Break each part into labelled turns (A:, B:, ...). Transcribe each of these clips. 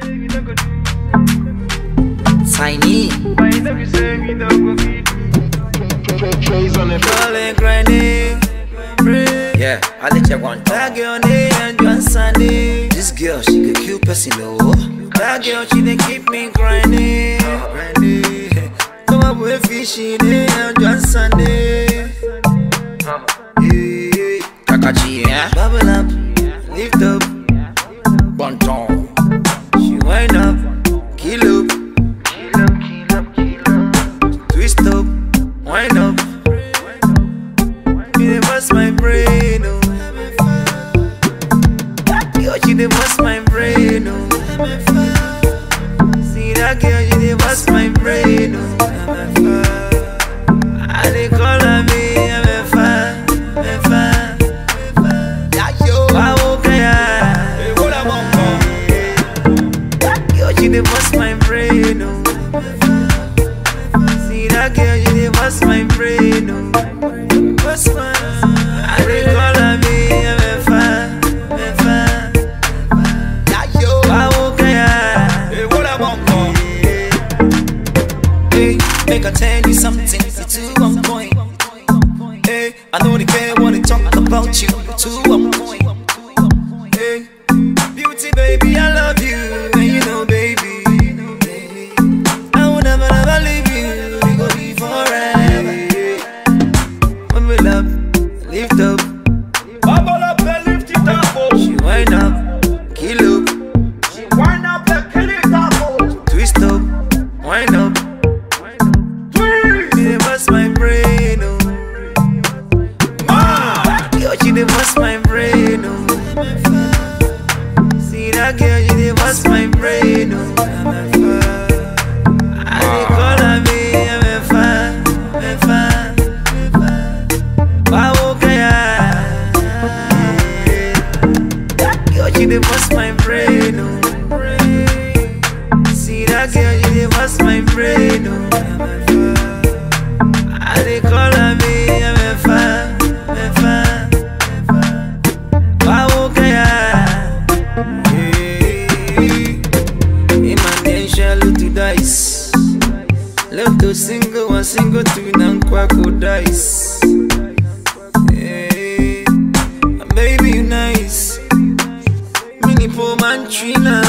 A: Tinny. Yeah, I let you one tag your name and John Sunday. This girl, she could kill person, oh. That girl, she didn't keep me grinding. Come up with fishy and John Sunday. Kakachi, yeah. Bubble up, lift up, bonton. She wind up, kill up, twist up, wind up. You bust my brain, oh. Yo, you bust my brain, oh. See that girl, you bust my brain, oh. I they call her me, I'm a fan, you bust my brain, oh. See that girl, you bust my brain, oh. Bust my, I dey call her me, I'm a fan. Hey, make I tell you something, you're too on point. Hey, I know they care what they talk about you, you're too on point. Hey, beauty baby, I love you, and you know baby. Never leave you, we gon' be forever. When we love, lift up, bubble up and lift it up. Oh. She wind up, kill up. She wind up and kill it up. Oh. Twist up, wind up, twist. She bust my brain, oh. Yo, she bust my brain, oh. See that girl, she bust my brain, oh. You bust my brain, oh. See that girl, you bust my brain, oh. I they call her me, I'm a fan. Imagination, little dice. Little single, one single, two, non-quackle dice. Hey, baby, you nice. For Mantrina,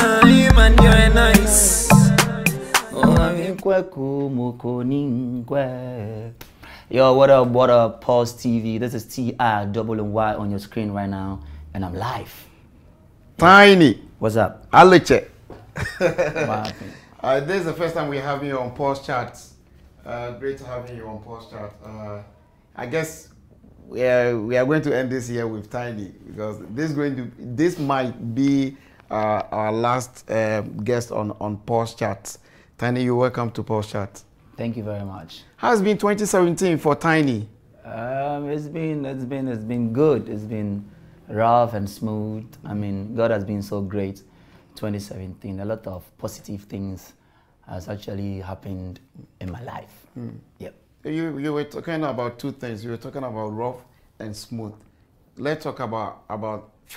A: man, you're nice. Oh, I'm Yo, what up, Pulse TV? This is TINNY on your screen right now, and I'm live.
B: Tinny.
A: What's up?
B: I'll let you. This is the first time we're having you on Pulse Charts. Great to have you on Pulse Chat. I guess we are going to end this year with Tinny because this might be our last guest on Pulse Chat. Tinny, you're welcome to Pulse Chat.
A: Thank you very much.
B: How's been 2017 for Tinny?
A: It's been good. It's been rough and smooth. I mean, God has been so great. 2017, a lot of positive things has actually happened in my life. Yep.
B: You were talking about two things. You were talking about rough and smooth. Let's talk about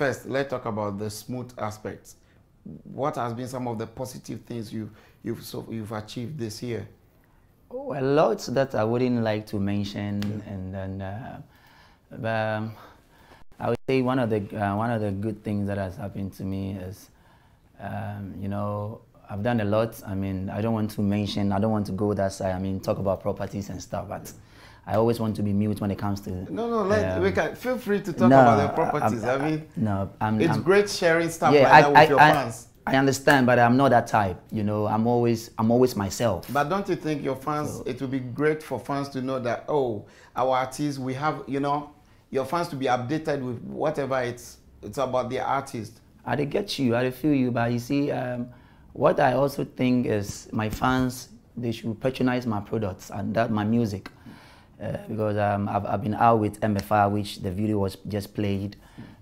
B: let's talk about the smooth aspects. What has been some of the positive things you've achieved this year?
A: Oh, a lot that I wouldn't like to mention, and then I would say one of the good things that has happened to me is, you know, I've done a lot. I mean, I don't want to mention, I don't want to go that side. I mean, talk about properties and stuff, but I always want to be mute when it comes to.
B: We can feel free to talk about the properties. It's great sharing stuff like that with your fans.
A: I understand, but I'm not that type. You know, I'm always myself.
B: But don't you think your fans? It would be great for fans to know that our artists, we have, you know, your fans to be updated with whatever it's about the artist.
A: I get you, I feel you, but you see, what I also think is my fans, they should patronize my products and my music. Because I've been out with MFR, which the video was just played,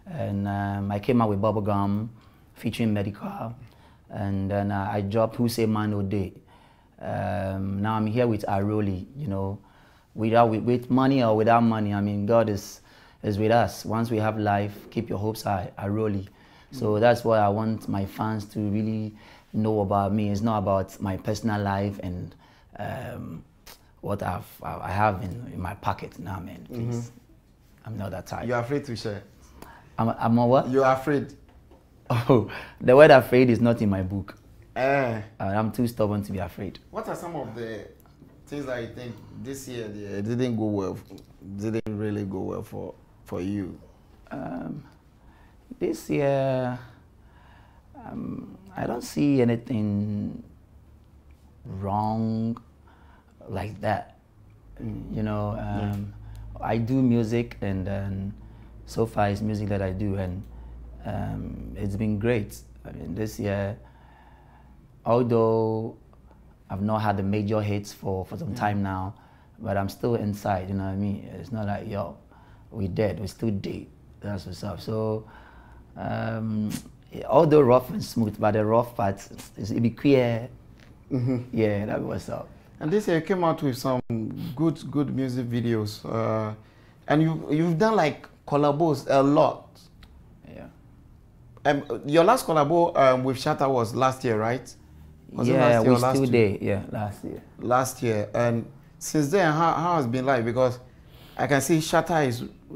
A: and I came out with Bubblegum featuring Medical, and then I dropped Who Say Man No Day. Now I'm here with Aroli, you know, with money or without money. I mean, God is with us. Once we have life, keep your hopes high, Aroli. So that's why I want my fans to really know about me. It's not about my personal life and what I have in my pocket now, man. Please. I'm not that type.
B: You're afraid to share?
A: I'm a what?
B: You're afraid?
A: Oh, the word afraid is not in my book.
B: Eh.
A: I'm too stubborn to be afraid.
B: What are some of the things that you think this year didn't go well, didn't really go well for you?
A: This year, I don't see anything wrong like that. You know, I do music, and then so far it's music that I do, and it's been great. I mean, this year, although I've not had the major hits for some time now, but I'm still inside, you know what I mean? It's not like, yo, we dead, we still dead. That's what's up. So, although rough and smooth, but the rough part, it be queer. Yeah, that was up.
B: And this year you came out with some good music videos. And you've done like collabos a lot. Yeah. Your last collabo with Shatta was last year, right? Was
A: yeah,
B: it last year
A: we still did. Yeah, last year.
B: Last year. And since then, how has it been like? Because I can see Shatta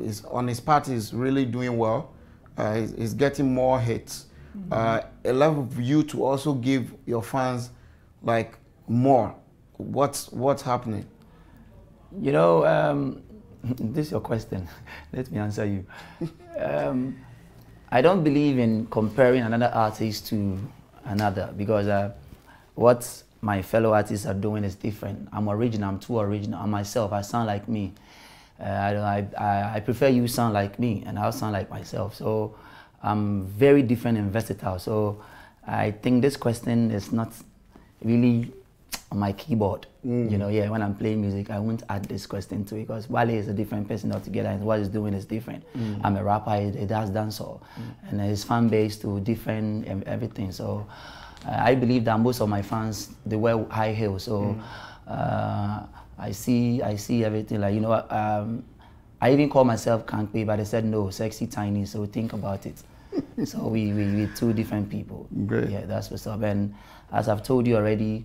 B: is on his part is really doing well. He's getting more hits. A lot of you to also give your fans like more. What's happening?
A: You know, this is your question. Let me answer you. I don't believe in comparing another artist to another, because what my fellow artists are doing is different. I'm original, I'm too original. I'm myself, I sound like me. I prefer you sound like me, and I'll sound like myself. So I'm very different and versatile. So I think this question is not really on my keyboard. You know, yeah, when I'm playing music, I won't add this question to it, because Wale is a different person altogether, and what he's doing is different. I'm a rapper, he does dancehall, and his fan base to different and everything. So I believe that most of my fans, they wear high heels. So I see everything, like, you know, I even call myself Kankpe, but they said no, sexy Tinny, so think about it. So we're two different people.
B: Great.
A: Yeah, that's what's up. And as I've told you already,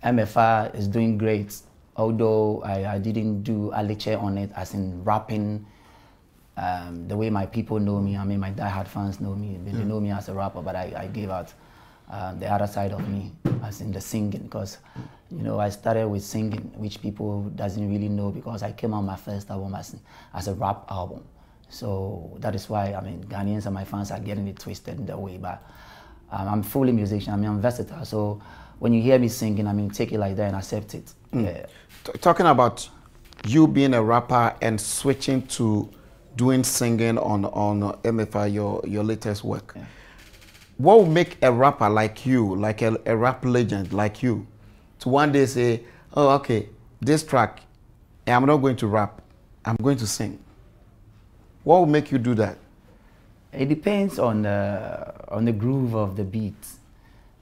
A: MFR is doing great, although I didn't do a lecture on it, as in rapping the way my people know me. I mean, my diehard fans know me. They know me as a rapper, but I gave out the other side of me, as in the singing, because, you know, I started with singing, which people doesn't really know, because I came on my first album as a rap album. So that is why, I mean, Ghanaians and my fans are getting it twisted in that way, but I'm fully musician. I mean, I'm versatile. So when you hear me singing, I mean, take it like that and accept it. Yeah.
B: Talking about you being a rapper and switching to doing singing on MFR, your latest work. Yeah. What would make a rapper like you, like a rap legend like you, to one day say, oh, okay, this track, I'm not going to rap, I'm going to sing? What would make you do that?
A: It depends on the groove of the beat.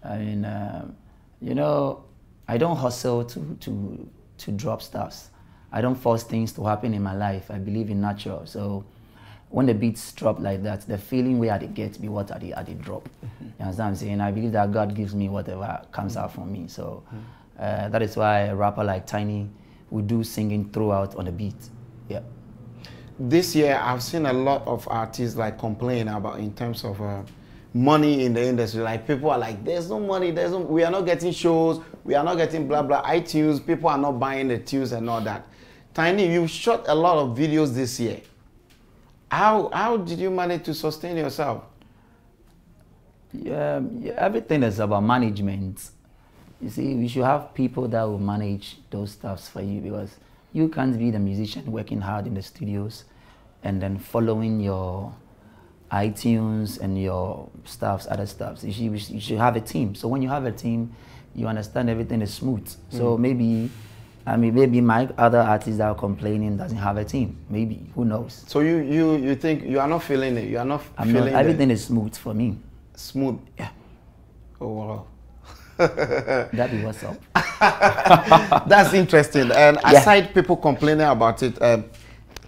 A: I mean, you know, I don't hustle to drop stuffs. I don't force things to happen in my life. I believe in natural. So when the beats drop like that, the feeling where they get be what they drop. You understand what I'm saying? I believe that God gives me whatever comes out from me. So that is why a rapper like Tinny would do singing throughout on the beat. Yeah.
B: This year, I've seen a lot of artists like complain about in terms of money in the industry. Like, people are like, there's no money, we are not getting shows, we are not getting blah blah iTunes, people are not buying the tunes and all that. Tinny, you shot a lot of videos this year. How did you manage to sustain yourself?
A: Yeah, everything is about management. You see, we should have people that will manage those stuffs for you, because you can't be the musician working hard in the studios and then following your iTunes and your stuffs, other stuffs. You should have a team. So when you have a team, you understand everything is smooth. So maybe my other artists that are complaining doesn't have a team. Maybe, who knows?
B: So you think you are not feeling it? You are not feeling it?
A: Everything is smooth for me.
B: Smooth?
A: Yeah.
B: Oh, wow.
A: That be what's up.
B: That's interesting. And aside people complaining about it,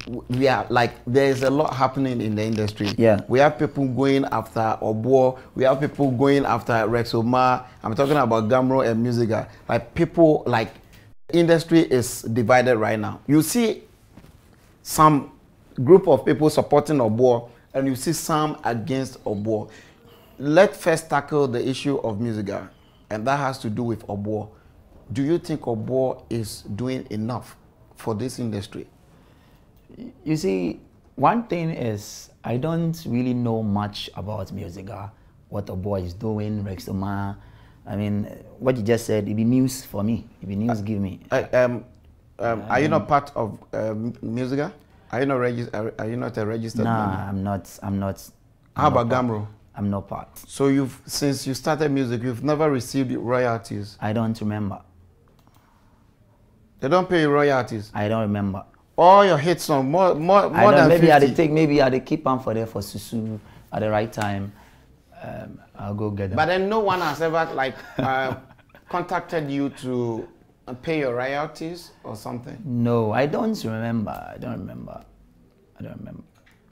B: we are like, there's a lot happening in the industry.
A: Yeah.
B: We have people going after Obo. We have people going after Rexoma. I'm talking about Gamro and Musica. Like people, like industry is divided right now. You see some group of people supporting Obo and you see some against Obo. Let's first tackle the issue of Musica, and that has to do with Obo. Do you think Obo is doing enough for this industry?
A: You see, one thing is, I don't really know much about Musica, what Obo is doing, Rexoma. I mean, what you just said, it'd be news for me. It'd be news, give me.
B: Are you not part of Musica? Are you not a registered
A: Nah,
B: member?
A: I'm not.
B: How about Gamro?
A: I'm not part.
B: So since you started music, you've never received royalties?
A: I don't remember.
B: They don't pay you royalties?
A: I don't remember.
B: All your hit song, more than
A: maybe
B: 50.
A: Maybe I keep on for there for Susu at the right time. I'll go get them.
B: But then no one has ever like contacted you to pay your royalties or something?
A: No, I don't remember. I don't remember.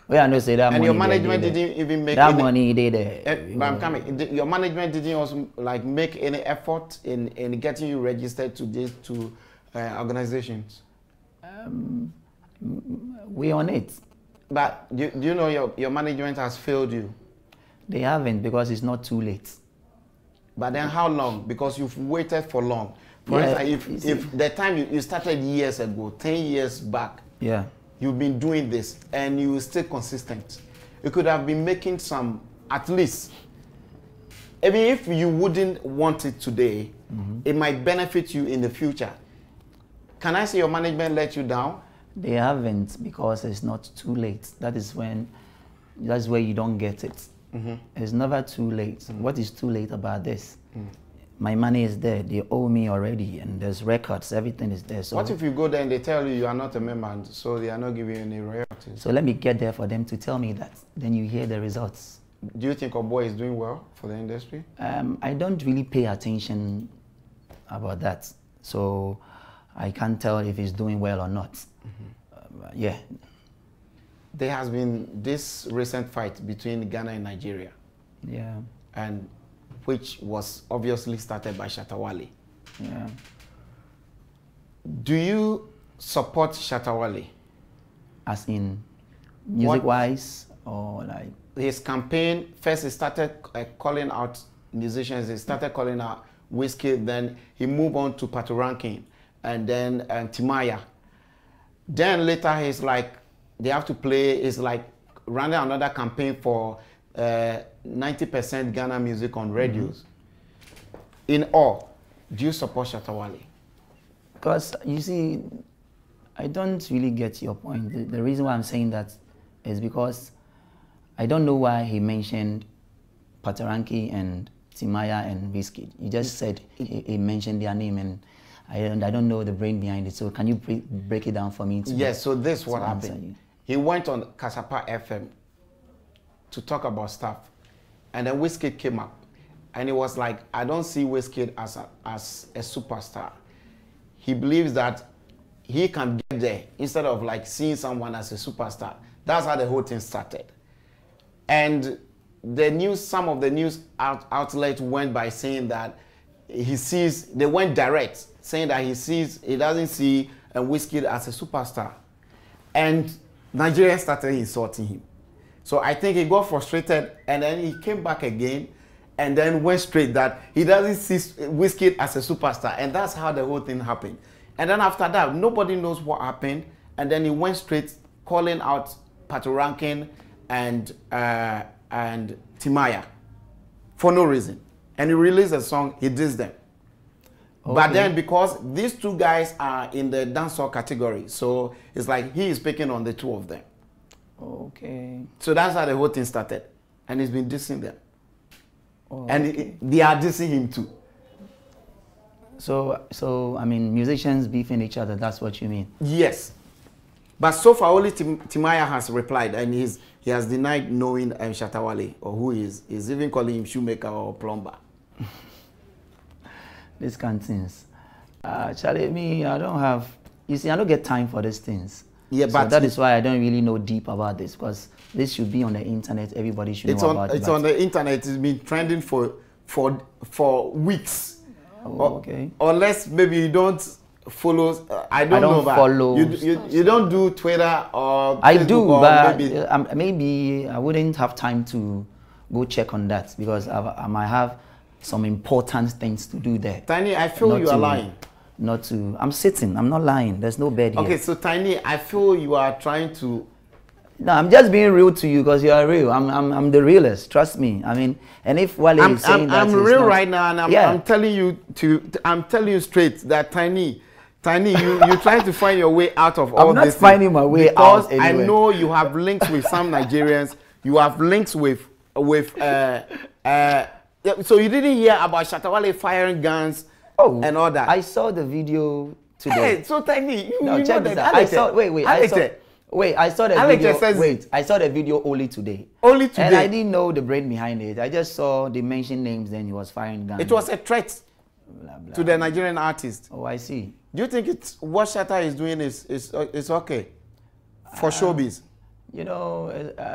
A: Well, I know say that.
B: And
A: money
B: your management didn't even make
A: that
B: any,
A: money they there.
B: But I'm coming. Your management didn't also like make any effort in getting you registered to these two organizations.
A: We on it.
B: But do you know your management has failed you?
A: They haven't, because it's not too late.
B: But then how long? Because you've waited for long. For
A: Yeah,
B: instance, if the time you started years ago, 10 years back,
A: yeah,
B: you've been doing this and you stay consistent, you could have been making some, at least, even if you wouldn't want it today, it might benefit you in the future. Can I say your management let you down?
A: they haven't, because it's not too late. That's where you don't get it. It's never too late. What is too late about this? My money is there. They owe me already, and there's records. Everything is there. So
B: what if you go there and they tell you are not a member, and so they are not giving you any royalties?
A: So let me get there for them to tell me that. Then you hear the results.
B: Do you think Obo is doing well for the industry?
A: I don't really pay attention about that, so I can't tell if he's doing well or not. Yeah.
B: There has been this recent fight between Ghana and Nigeria.
A: Yeah.
B: And which was obviously started by Shatta Wale.
A: Yeah.
B: Do you support Shatta Wale?
A: As in, music-wise, or like?
B: His campaign, first he started calling out musicians, he started calling out Whiskey, then he moved on to Patoranking, and then Timaya. Then later he's like, they have to play, it's like running another campaign for 90% Ghana music on radios. In all, do you support Shatta Wale?
A: Because, you see, I don't really get your point. The reason why I'm saying that is because I don't know why he mentioned Patoranking and Timaya and Whiskey. You just said he mentioned their name, and I don't know the brain behind it. So can you break it down for me?
B: Yes, so this is what happened. He went on Kasapa FM to talk about stuff, and then Whiskey came up, and he was like, I don't see Whiskey as a superstar. He believes that he can get there instead of like seeing someone as a superstar. That's how the whole thing started. And the news, some of the news outlets went by saying that they went direct, saying that he doesn't see Whiskey as a superstar. And Nigeria started insulting him. So I think he got frustrated, and then he came back again and then went straight that he doesn't see Whiskey as a superstar. And that's how the whole thing happened. And then after that, nobody knows what happened. And then he went straight calling out Patoranking and Timaya for no reason. And he released a song, he dissed them. Okay. But then because these two guys are in the dancehall category, so it's like he is picking on the two of them.
A: Okay.
B: So that's how the whole thing started. And he's been dissing them.
A: Oh,
B: and
A: okay.
B: They are dissing him too.
A: So I mean, musicians beefing each other, that's what you mean?
B: Yes. But so far, only Timaya has replied, and he has denied knowing Shatta Wale, or who he is. He's even calling him shoemaker or plumber. These
A: kind of things. Charlie, me, I don't have, you see, I don't get time for these things.
B: Yeah,
A: so
B: but
A: that is why I don't really know deep about this, because this should be on the internet. Everybody should know about it.
B: It's on the internet. It's been trending for weeks.
A: Okay.
B: Unless maybe you don't follow. I don't know.
A: Follow.
B: You don't do Twitter or
A: I
B: Facebook,
A: do,
B: or
A: but
B: maybe
A: maybe I wouldn't have time to go check on that, because I might have some important things to do there.
B: Tinny, I feel you are lying.
A: Not to. I'm sitting. I'm not lying. There's no bed here.
B: Okay, so Tinny, I feel you are trying to.
A: No, I'm just being real to you because you are real. I'm the realest. Trust me. I mean, and if Wale is saying that
B: I'm real right now, and I'm telling you I'm telling you straight that Tinny, you're trying to find your way out of all this.
A: I'm not finding my way out anyway.
B: I know you have links with some Nigerians. You have links with so you didn't hear about Shatta Wale firing guns and all that.
A: I saw the video today.
B: Hey, so Tinny, you
A: check
B: know
A: this
B: that.
A: out. I saw the video. I saw the video only today.
B: Only today.
A: And I didn't know the brain behind it. I just saw they mentioned names, then he was firing guns.
B: It was a threat
A: blah, blah.
B: to the Nigerian artist.
A: Oh, I see.
B: Do you think it's what Shatta is doing is okay for showbiz?
A: You know,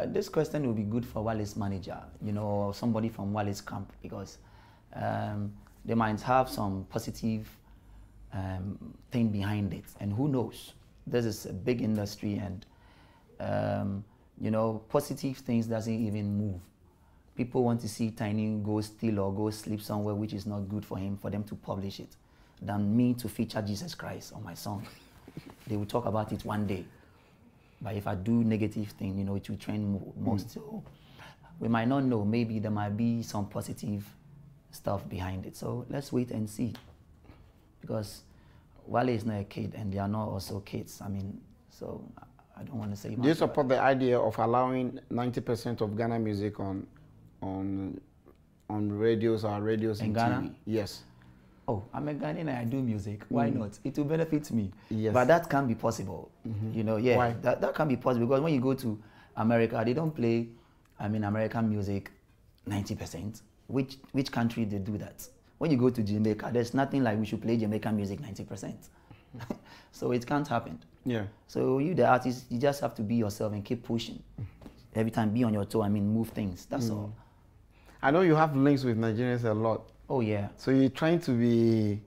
A: this question will be good for Wale's manager, you know, or somebody from Wale's camp, because they might have some positive thing behind it, and who knows? This is a big industry, and you know, positive things doesn't even move. People want to see Tinny go steal or go sleep somewhere which is not good for him, for them to publish it, than me to feature Jesus Christ on my song. They will talk about it one day. But if I do negative thing, you know, it will trend most. So we might not know. Maybe there might be some positive stuff behind it. So let's wait and see. Because Wale is not a kid, and they are not also kids. I mean, so I don't want to say much.
B: Do you support the idea of allowing 90% of Ghana music on radios or radios in
A: Ghana?
B: TV? Yes.
A: Oh, I'm a Ghanaian and I do music. Why not? It will benefit me.
B: Yes.
A: But that can't be possible. You know, yeah.
B: Why?
A: That can't be possible, because when you go to America, they don't play, American music 90%. Which country they do that? When you go to Jamaica, there's nothing like we should play Jamaican music 90%. So it can't happen.
B: Yeah.
A: So you, the artist, you just have to be yourself and keep pushing. Every time, be on your toe. Move things. That's all.
B: I know you have links with Nigerians a lot.
A: Oh yeah.
B: So you're trying to be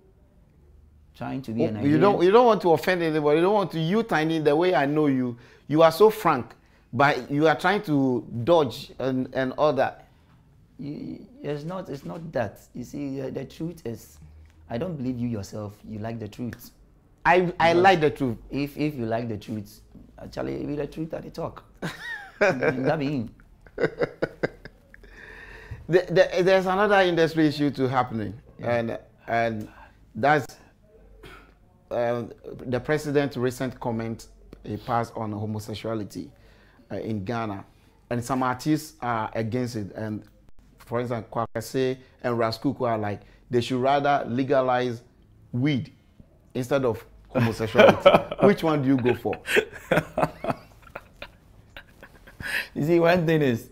A: a Nigerian.
B: You don't want to offend anybody. You don't want to. You, Tinny, the way I know you, you are so frank, but you are trying to dodge and all that.
A: It's not that. You see, the truth is, I don't believe you yourself. You like the truth.
B: I like the truth.
A: If you like the truth, actually, it be the truth that they talk. That be
B: There's another industry issue to happening, and that's the president's recent comment he passed on homosexuality in Ghana, and some artists are against it. And for instance, Kwakase and Raskuku are like, they should rather legalize weed instead of homosexuality. Which one do you go for?
A: You see, one thing is,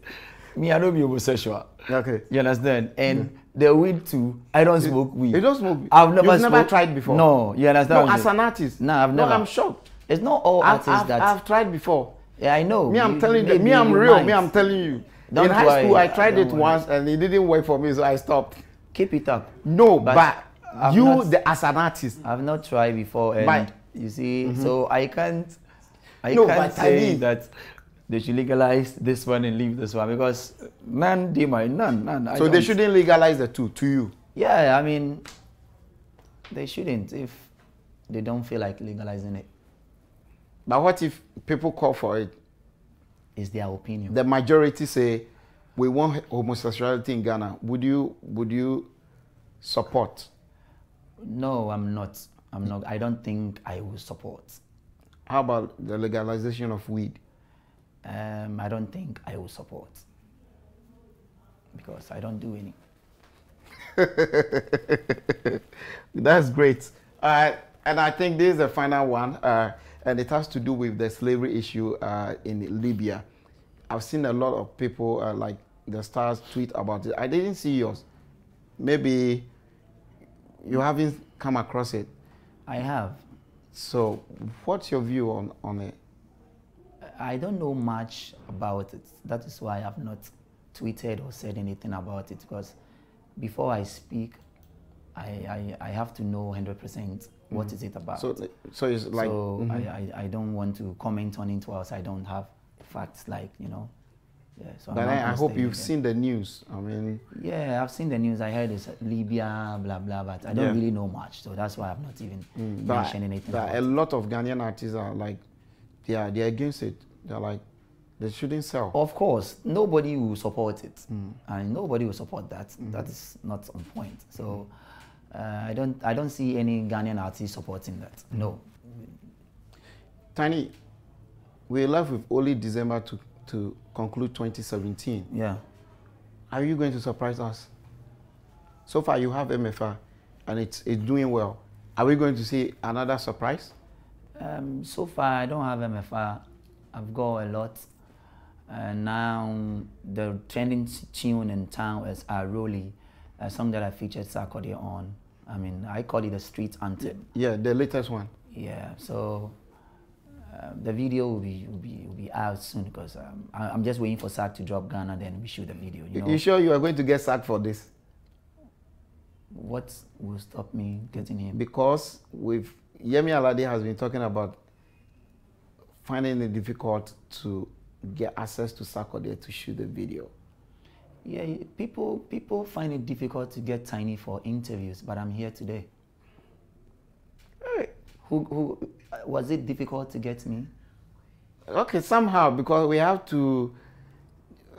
A: me, I don't be homosexual.
B: Okay.
A: You understand? And the weed too, I don't smoke weed.
B: You don't smoke weed?
A: You've
B: never tried before?
A: No, you understand?
B: No, as an artist?
A: No, I've never.
B: No, I'm shocked.
A: It's not all artists
B: I've tried before.
A: Yeah, I know.
B: Me, I'm telling you. Me, I'm real. Me, I'm telling you.
A: Don't
B: in high school, I tried it
A: worry.
B: once and it didn't work for me, so I stopped.
A: Keep it up.
B: No, but as an artist.
A: I've not tried before, and you see, so I can't say that they should legalize this one and leave this one, because none.
B: So they shouldn't legalize the two, to you?
A: Yeah, they shouldn't if they don't feel like legalizing it.
B: But what if people call for it?
A: It's their opinion.
B: The majority say we want homosexuality in Ghana. Would you support?
A: No, I'm not. I don't think I will support.
B: How about the legalization of weed?
A: I don't think I will support, because I don't do any.
B: That's great. And I think this is the final one, and it has to do with the slavery issue in Libya. I've seen a lot of people, like the Stars, tweet about it. I didn't see yours. Maybe you haven't come across it.
A: I have.
B: So what's your view on it?
A: I don't know much about it. That is why I've not tweeted or said anything about it, because before I speak, I have to know 100% what is it about.
B: So it's like...
A: So I don't want to comment on it whilst I don't have facts, like, you know. Yeah, so
B: but I hope you've seen the news. I mean...
A: Yeah, I've seen the news. I heard it's Libya, blah, blah, but I don't really know much. So that's why I've not even mentioned anything about
B: a lot of Ghanaian artists are like, they're against it. They're like, they shouldn't sell.
A: Of course, nobody will support it. And nobody will support that. That is not on point. So I don't see any Ghanaian artists supporting that. No.
B: Tinny, we're left with only December to conclude 2017.
A: Yeah.
B: Are you going to surprise us? So far you have MFR and it's doing well. Are we going to see another surprise?
A: So far I don't have MFR. I've got a lot. Now the trending tune in town is Aroli, a song that I featured Sarkodie on. I mean, I call it a street anthem.
B: Yeah, the latest one.
A: Yeah, so the video will be out soon, because I'm just waiting for SAC to drop Ghana, then we shoot the video. You know?
B: You sure you are going to get sacked for this?
A: What will stop me getting him?
B: Because Yemi Alade has been talking about finding it difficult to get access to Sarkodie to shoot the video.
A: Yeah, people find it difficult to get Tinny for interviews, but I'm here today.
B: Hey.
A: Who was it difficult to get me?
B: Okay, somehow, because we have to,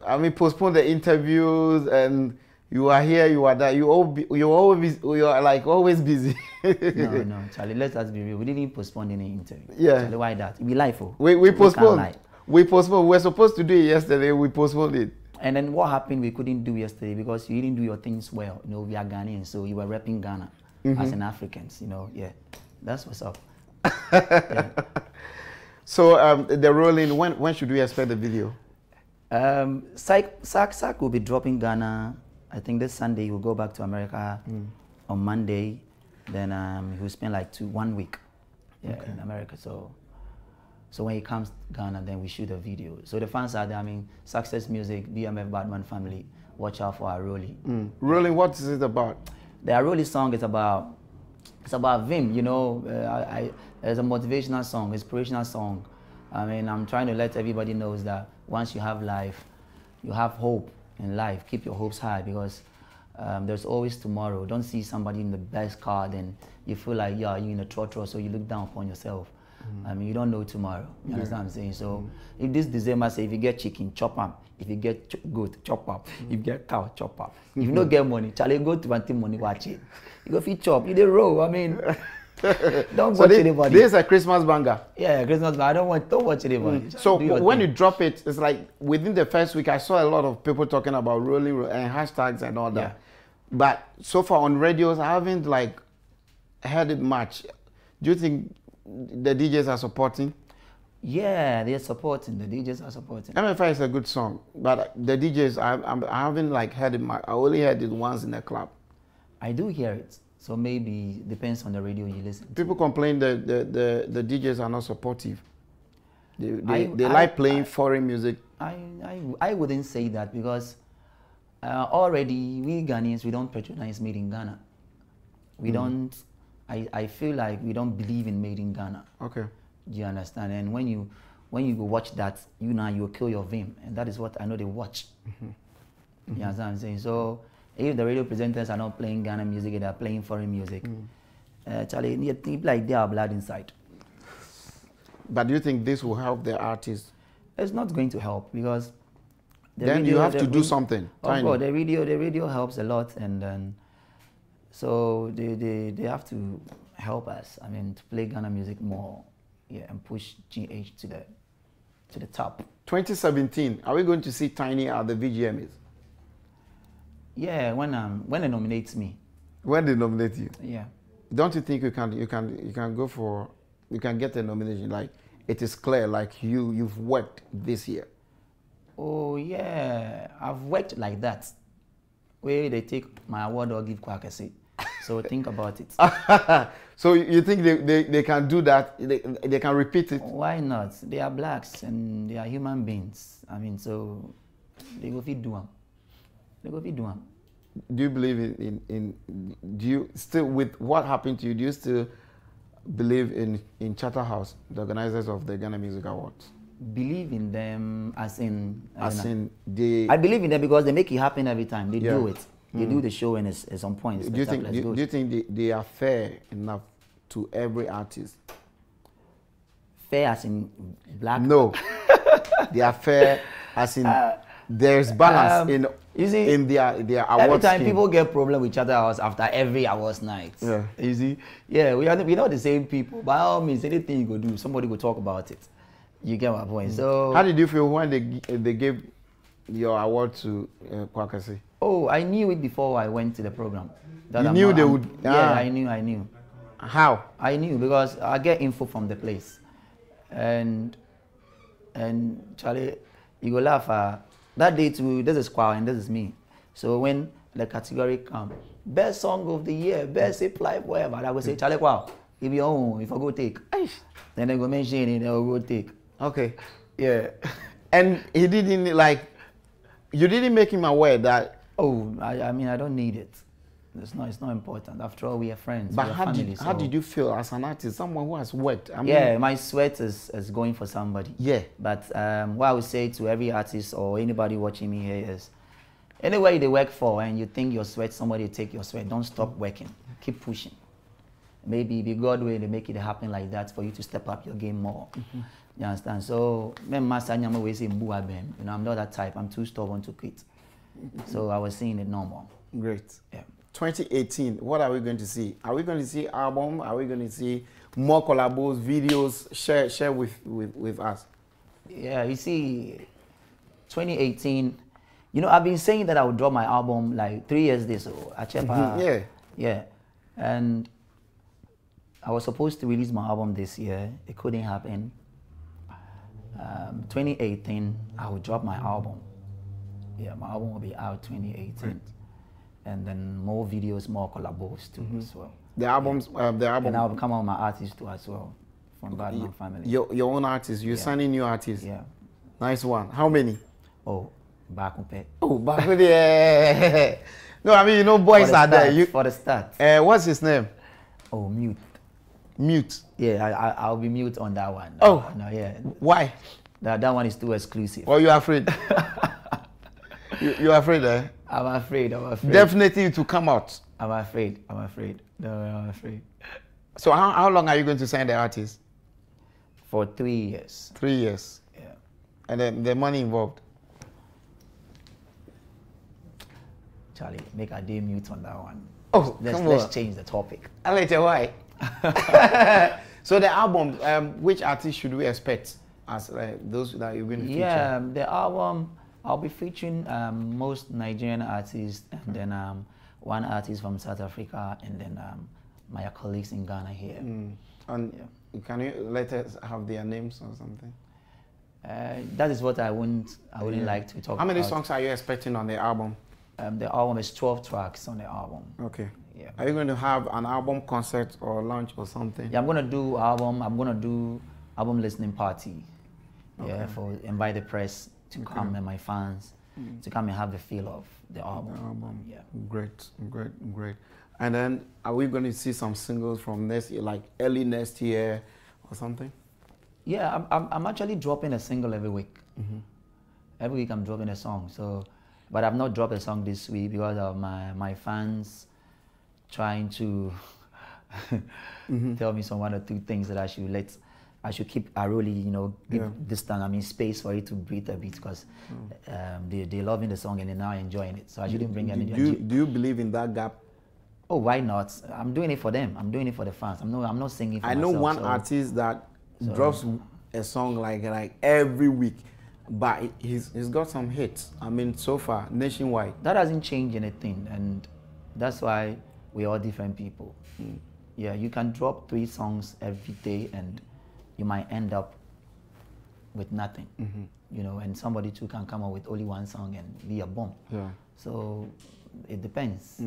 B: I mean, postpone the interviews, and you are here, you are there, you are like always busy.
A: No, Charlie, let us be real. We didn't postpone any interview.
B: Yeah.
A: Charlie, why that? We live for.
B: We postponed. We postponed. We were supposed to do it yesterday. We postponed it.
A: And then what happened? We couldn't do yesterday because you didn't do your things well. You know, we are Ghanaian, so you were repping Ghana as an Africans. You know, yeah, that's what's up. Yeah.
B: So the rolling. When should we expect the video?
A: Sack will be dropping Ghana. I think this Sunday. He will go back to America on Monday. Then he will spend like 1 week, in America. So when he comes to Ghana, then we shoot a video. So the fans are there. I mean, Success Music, BMF Batman Family, watch out for Aroli.
B: Rolling, what is it about?
A: The Aroli song is about Vim. You know, it's a motivational song, inspirational song. I mean, I'm trying to let everybody know that once you have life, you have hope in life. Keep your hopes high, because there's always tomorrow. Don't see somebody in the best car, then you feel like, yeah, you're in a trotro, so you look down upon yourself. I mean, you don't know tomorrow. You understand what I'm saying? So if this December, say, if you get chicken, chop up. If you get goat, chop up. If you get cow, chop up. If you don't get money, Charlie, go to one money, watch it. You go fit chop, you dey roll. I mean, don't watch anybody.
B: This is a Christmas banger.
A: Yeah, Christmas banger. Don't watch anybody.
B: So when you drop it, it's like within the first week, I saw a lot of people talking about rolling and hashtags and all that.
A: Yeah.
B: But so far on radios, I haven't like heard it much. Do you think the DJs are supporting?
A: Yeah, they're supporting. The DJs are supporting.
B: MFI is a good song, but the DJs, I haven't like heard it much. I only heard it once in a club.
A: I do hear it, so maybe depends on the radio you listen to.
B: People complain that the DJs are not supportive. They like playing foreign music.
A: I wouldn't say that, because already we Ghanaians, we don't patronize made in Ghana. We don't. I feel like we don't believe in made in Ghana.
B: Okay.
A: Do you understand? And when you go watch that, you'll kill your vim, and that is what I know they watch. You understand what I'm saying? So if the radio presenters are not playing Ghana music, they're playing foreign music. Charlie, you think like they are blood inside.
B: But do you think this will help the artists?
A: It's not going to help, because
B: then you have to do something.
A: Of course, the radio helps a lot, and then so they have to help us. I mean, to play Ghana music more, and push GH to the top.
B: 2017, are we going to see Tinny at the VGMAs?
A: Yeah, when they nominate me.
B: When they nominate you?
A: Yeah.
B: Don't you think you can go for, you can get a nomination? Like, it is clear, like you've worked this year.
A: Oh yeah, I've worked like that. Where they take my award or give Kwakasi. So think about it.
B: So you think they can do that? They can repeat it?
A: Why not? They are blacks and they are human beings. I mean, so they go fit do them. They go fit do them.
B: Do you believe do you still, with what happened to you, do you still believe in Charterhouse, the organizers of the Ghana Music Awards?
A: Believe in them as in
B: they...
A: I believe in them because they make it happen every time. They do it. They do the show and it's on point.
B: Do you think they are fair enough to every artist?
A: Fair as in black?
B: No. They are fair as in there's balance in their awards.
A: Every time
B: scheme.
A: people get problem with Charterhouse after every awards night.
B: Yeah.
A: You see? Yeah, we're not the same people. By all means, anything you go do, somebody will talk about it. You get my point. So
B: how did you feel when they gave your award to Kwakasi?
A: Oh, I knew it before I went to the program.
B: You knew they would?
A: Yeah, I knew.
B: How?
A: I knew because I get info from the place. And Charlie, you go laugh. That day too, this is Kwa and this is me. So when the category come, best song of the year, best hip life, whatever, I will say, Charlie Kwa, if you own, if I go take. Then they go mention it, they will go take.
B: Okay.
A: Yeah.
B: And he didn't you didn't make him aware that...
A: Oh, I mean, I don't need it. It's not important. After all, we are friends.
B: But
A: we are
B: how
A: family,
B: how did you feel as an artist, someone who has worked? I mean,
A: yeah, my sweat is going for somebody.
B: Yeah.
A: But what I would say to every artist or anybody watching me here is, anywhere they work for and you think your sweat, somebody take your sweat, don't stop working. Keep pushing. Maybe if God will make it happen like that for you to step up your game more. You understand? So, I'm not that type. I'm too stubborn to quit. So I was seeing it normal.
B: Great.
A: Yeah.
B: 2018, what are we going to see? Are we going to see album? Are we going to see more collabos, videos? Share with us.
A: Yeah, you see, 2018, I've been saying that I would drop my album like 3 years this. So yeah. And I was supposed to release my album this year. It couldn't happen. 2018, I will drop my album. Yeah, my album will be out 2018. Right. And then more videos, more collabos too as well.
B: The albums, the album.
A: And I'll come out with my artists too as well, from Badman family.
B: Your own artists, you're signing new artists.
A: Yeah.
B: Nice one. How many?
A: Oh, Bakumpe.
B: Oh, Bakumpe. Yeah. No, I mean, boys are there.
A: For the start.
B: What's his name?
A: Oh, Mute.
B: Mute.
A: Yeah, I'll be mute on that one.
B: Oh.
A: No, yeah.
B: Why?
A: That one is too exclusive.
B: Or you're afraid? You're afraid, eh?
A: I'm afraid.
B: Definitely to come out.
A: I'm afraid. No, I'm afraid.
B: So how long are you going to sign the artist?
A: For 3 years.
B: 3 years.
A: Yeah.
B: And then the money involved?
A: Charlie, make a day mute on that one.
B: Oh,
A: let's change the topic.
B: I'll let you why. So the album, which artist should we expect as those that you're going to feature?
A: Yeah, the album, I'll be featuring most Nigerian artists and then one artist from South Africa and then my colleagues in Ghana here.
B: And can you let us have their names or something?
A: That is what I wouldn't like to talk about.
B: How many songs are you expecting on the album?
A: The album is 12 tracks on the album.
B: Okay.
A: Yeah.
B: Are you going to have an album concert or launch or something?
A: Yeah, I'm going to do album listening party. Okay. Yeah, for invite the press to come and my fans to come and have the feel of the album. Yeah.
B: Great. And then are we going to see some singles from next year, like early next year or something?
A: Yeah, I'm actually dropping a single every week. Every week I'm dropping a song. So, but I've not dropped a song this week because of my fans trying to tell me some 1 or 2 things that I should keep give distance, space for it to breathe a bit because they're loving the song and they're now enjoying it. So I shouldn't bring any.
B: Do you believe in that gap?
A: Oh, why not? I'm doing it for them. I'm doing it for the fans. I'm not singing for myself.
B: I know one artist that drops a song like every week, but he's got some hits. I mean, so far nationwide.
A: That hasn't changed anything, and that's why we're all different people. Yeah, you can drop 3 songs every day, and you might end up with nothing. And somebody too can come up with only 1 song and be a bomb.
B: Yeah.
A: So it depends.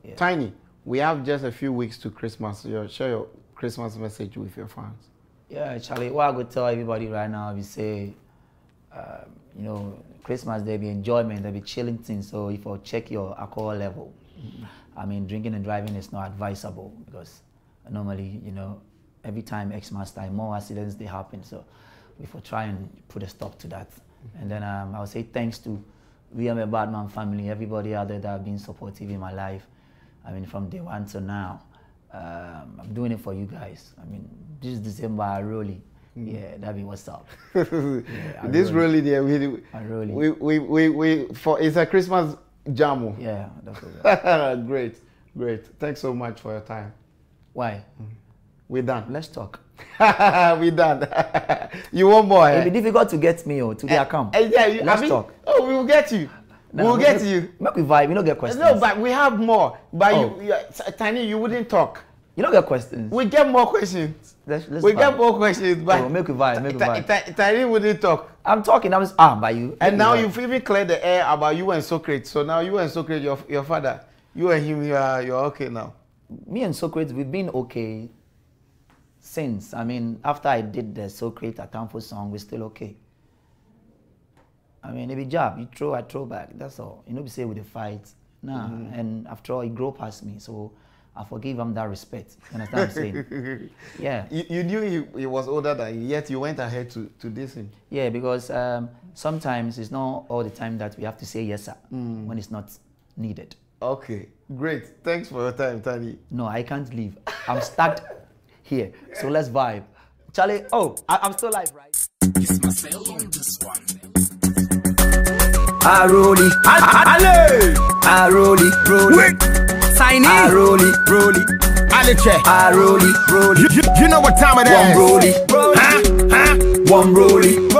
B: Yeah. Tinny, we have just a few weeks to Christmas. Share your Christmas message with your fans.
A: Yeah, Charlie, what I would tell everybody right now, we say, you know, Christmas, there be enjoyment, there be chilling things. So if you check your alcohol level, I mean, drinking and driving is not advisable because normally, you know, every time Xmas time, more accidents they happen. So we will try and put a stop to that. And then I would say thanks to we are a Batman family, everybody out there that have been supportive in my life. I mean, from day one to now, I'm doing it for you guys. I mean, this December, I really, yeah, that be what's up. Yeah,
B: this really there,
A: we
B: for it's a Christmas jam.
A: Yeah, that's
B: great, great. Thanks so much for your time.
A: Why?
B: We're done.
A: Let's talk.
B: We're done. You want more?
A: It'll be difficult to get me to the account.
B: Yeah,
A: let's talk.
B: Oh, we will get you.
A: No,
B: we'll get you.
A: Make we vibe. You don't get questions.
B: No, but we have more. But Tinny, you wouldn't talk.
A: You don't get questions.
B: We get more questions.
A: Let's
B: get more questions. But
A: make we vibe. Make we vibe.
B: Tinny wouldn't talk.
A: I'm talking. I'm just by you.
B: And now you've even cleared the air about you and Socrates. So now you and Socrates, your father, you and him, you're okay now.
A: Me and Socrates, we've been okay since. I mean, after I did the Socrates Atamfo song, we're still okay. I mean, it be job. You throw, I throw back. That's all. You know, we say with the fight. Nah. And after all, he grew past me. So I forgive him that respect. You understand what I'm saying? Yeah.
B: You knew he was older than you, yet you went ahead to diss him.
A: Yeah, because sometimes it's not all the time that we have to say yes, sir, when it's not needed.
B: Okay. Great. Thanks for your time, Tinny.
A: No, I can't leave. I'm stuck here. So let's vibe. Charlie, I'm still live, right?
C: It's myself on this one. I roll it, I roll it, Tinny, I roll it, I roll it, you know what time it is? One roll it,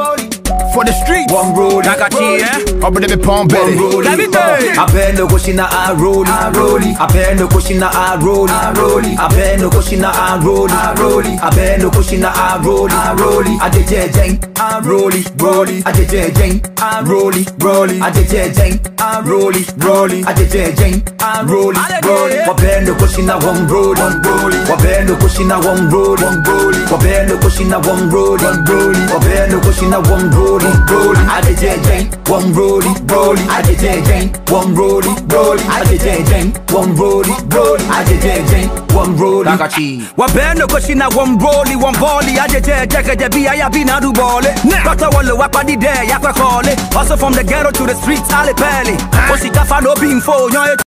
C: for the street, one roll it, I got you, up in the palm belly, I bet no question, I roll it, I bet no question, I roll it, I bet no question, I roll it, I bet no question, I roll it, I did jang, I roll it, I did jang, I roll it, I did jang, I roll it, I did jang, I roll it, what bet no question, I won't roll it, what bet no question, I won't roll it, what bet no question, I won't roll it, what bet no question, I won't roll it. I did jang, one roll it, I did jang, one roll it, I did jang, one roll it, I did jang, one roll it. What band no question I one roll it, one volley, I did jang, the B I have been out of ball it. Got a wall up at the day, I call it. Also from the ghetto to the streets, Ali Pelly. What's it that I know being for?